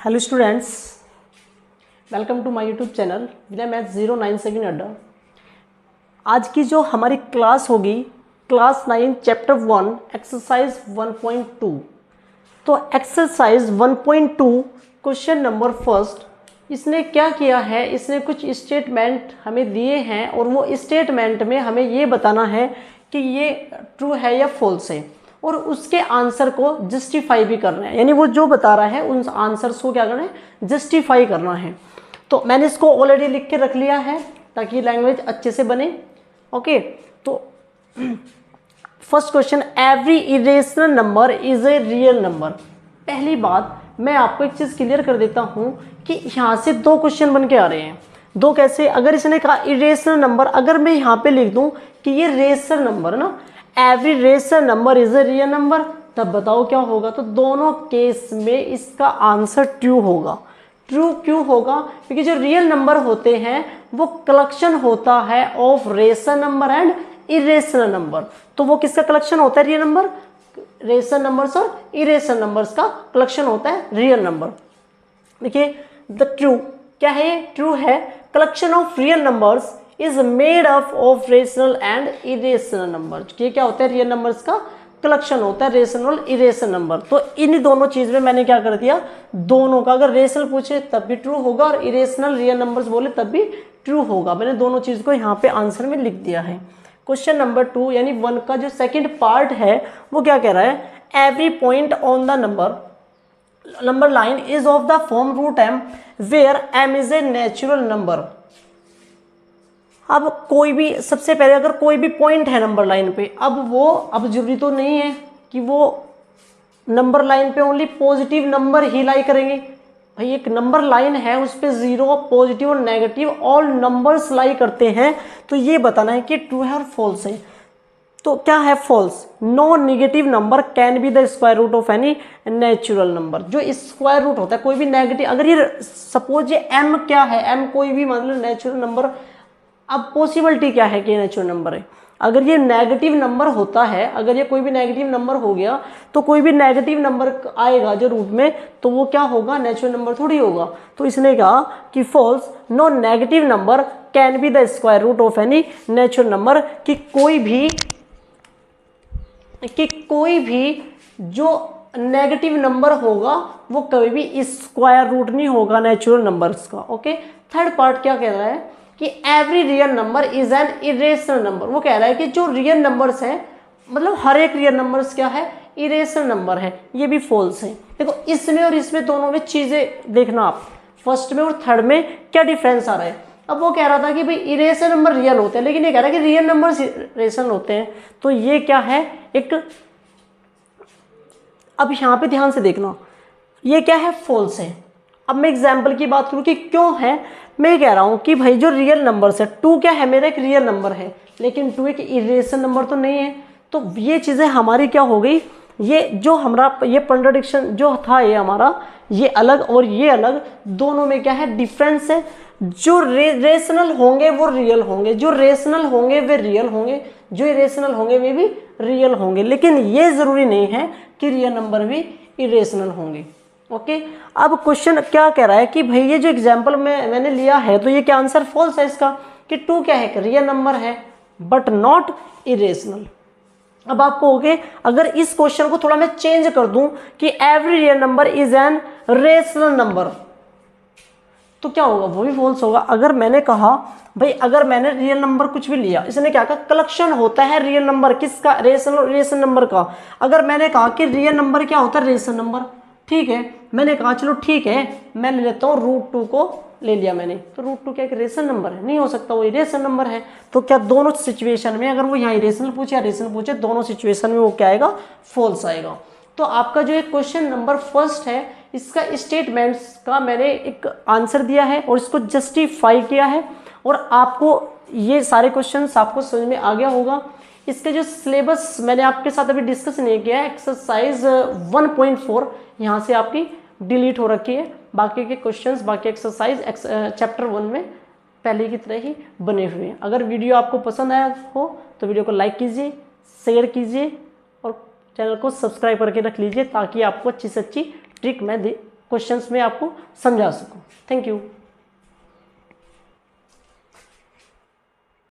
Hello students, welcome to my YouTube channel Vinay maths 097 अड्डा। आज की जो हमारी क्लास होगी क्लास 9 चैप्टर 1 एक्सरसाइज 1.2। तो एक्सरसाइज 1.2 क्वेश्चन नंबर फर्स्ट, इसने क्या किया है, इसने कुछ स्टेटमेंट हमें दिए हैं और वो स्टेटमेंट में हमें ये बताना है कि ये ट्रू है या फॉल्स है, और उसके आंसर को जस्टिफाई भी करना है। यानी वो जो बता रहा है उन आंसर्स को क्या करना है, जस्टिफाई करना है। तो मैंने इसको ऑलरेडी लिख के रख लिया है ताकि लैंग्वेज अच्छे से बने। ओके, तो first question, every irrational number is a real number. पहली बात मैं आपको एक चीज क्लियर कर देता हूं कि यहां से दो क्वेश्चन बन के आ रहे हैं। दो कैसे? अगर इसने कहा इरेशनल नंबर, अगर मैं यहां पे लिख दूं कि ये रेशनल नंबर ना, every rational number is a real number, तब बताओ क्या होगा? तो दोनों केस में इसका आंसर ट्रू होगा। ट्रू क्यों होगा? क्योंकि जो रियल नंबर होते हैं वो कलेक्शन होता है of rational number and irrational number. तो वो किसका कलेक्शन होता है? रियल नंबर, रेशनल नंबर्स और इरेशनल नंबर्स का कलेक्शन होता है रियल नंबर। देखिए द ट्रू क्या है? ये ट्रू है। Collection of real numbers is made up of rational and irrational number. ये क्या होता है? रियल नंबर्स का कलेक्शन होता है, रेशनल और इरेशनल नंबर। तो इन दोनों चीज में मैंने क्या कर दिया, दोनों का अगर रेशनल पूछे तब भी ट्रू होगा और इरेशनल रियल नंबर्स बोले तब भी ट्रू होगा। मैंने दोनों चीज को यहाँ पे आंसर में लिख दिया है। क्वेश्चन नंबर 2 यानी 1 का जो सेकंड पार्ट है वो क्या कह रहा है? Every point on the number line is of the form root M where M is a natural number. अब कोई भी, सबसे पहले अगर कोई भी पॉइंट है नंबर लाइन पे, अब जरूरी तो नहीं है कि वो नंबर लाइन पे ओनली पॉजिटिव नंबर ही लाई करेंगे। भाई एक नंबर लाइन है उस पे जीरो, पॉजिटिव और नेगेटिव ऑल नंबर्स लाई करते हैं। तो ये बताना है कि ट्रू है और फॉल्स है। तो क्या है false? No negative number can be the square root of any natural number. जो स्क्वायर रूट होता है कोई भी नेगेटिव, अगर ये सपोज ये एम क्या है, एम कोई भी मतलब नेचुरल नंबर, अब पॉसिबिलिटी क्या है कि ये नेचुरल नंबर है? अगर ये नेगेटिव नंबर होता है, अगर ये कोई भी नेगेटिव नंबर हो गया तो कोई भी नेगेटिव नंबर आएगा जो रूट में, तो वो क्या होगा? नेचुरल नंबर थोड़ी होगा। तो इसने कहा कि false, no negative number can be the square root of any natural number, कि कोई भी जो नेगेटिव नंबर होगा वो कभी भी स्क्वायर रूट नहीं होगा नेचुरल नंबर्स का। ओके, थर्ड पार्ट क्या कह रहा है कि every real number is an irrational number. वो कह रहा है कि जो रियल नंबर्स हैं, मतलब हर एक रियल नंबर्स क्या है? इरेशनल नंबर है। ये भी फॉल्स है। देखो इसमें और इसमें दोनों में चीजें देखना आप, फर्स्ट में और थर्ड में क्या डिफरेंस आ रहा है। अब वो कह रहा था कि भाई इरेशनल नंबर रियल होते हैं, लेकिन ये कह रहा है कि रियल नंबर इरेशनल होते हैं। तो ये क्या है? एक, अब यहाँ पे ध्यान से देखना, ये क्या है? फॉल्स है। अब मैं एग्जाम्पल की बात करूँ कि क्यों है, मैं कह रहा हूं कि भाई जो रियल नंबर है, 2 क्या है? मेरा एक रियल नंबर है, लेकिन 2 एक इरेशनल नंबर तो नहीं है। तो ये चीजें हमारी क्या हो गई, ये जो हमारा ये कॉन्ट्रडिक्शन जो था, ये हमारा ये अलग और ये अलग, दोनों में क्या है? डिफरेंस है। जो रेशनल होंगे वो रियल होंगे, जो रेशनल होंगे वे रियल होंगे, जो इरेशनल होंगे वे भी रियल होंगे। लेकिन ये जरूरी नहीं है कि रियल नंबर भी इरेशनल होंगे। ओके, अब क्वेश्चन क्या कह रहा है कि भाई ये जो एग्जांपल मैंने लिया है, तो ये क्या आंसर फॉल्स है इसका, कि 2 क्या है? रियल नंबर है बट नॉट इरेशनल। अब आपको हो गए, अगर इस क्वेश्चन को थोड़ा मैं चेंज कर दूं कि every real number is an rational number, तो क्या होगा? वो भी फॉल्स होगा। अगर मैंने कहा भाई, अगर मैंने रियल नंबर कुछ भी लिया, इसने क्या कहा? कलेक्शन होता है रियल नंबर किसका? रेशनल और इरेशनल नंबर का। अगर मैंने कहा कि रियल नंबर क्या होता है? रेशनल नंबर, ठीक है, मैंने कहा चलो ठीक है मैं ले लेता हूँ √2 को ले लिया मैंने, तो √2 क्या एक रेशनल नंबर है? नहीं हो सकता, वो इरेशनल नंबर है। तो क्या दोनों सिचुएशन में, अगर वो यहाँ इरेशनल पूछे या रेशनल पूछे, दोनों सिचुएशन में वो क्या आएगा? फॉल्स आएगा। तो आपका जो एक क्वेश्चन नंबर फर्स्ट है, इसका स्टेटमेंट्स का मैंने एक आंसर दिया है और इसको जस्टिफाई किया है, और आपको ये सारे क्वेश्चंस आपको समझ में आ गया होगा। इसके जो सिलेबस मैंने आपके साथ अभी डिस्कस नहीं किया है, एक्सरसाइज 1.4 यहाँ से आपकी डिलीट हो रखी है। बाकी के क्वेश्चंस, बाकी एक्सरसाइज चैप्टर 1 में पहले की तरह ही बने हुए हैं। अगर वीडियो आपको पसंद आया हो तो वीडियो को लाइक कीजिए, शेयर कीजिए और चैनल को सब्सक्राइब करके रख लीजिए, ताकि आपको अच्छी से अच्छी ट्रिक मैं क्वेश्चंस में आपको समझा सकूं। Thank you.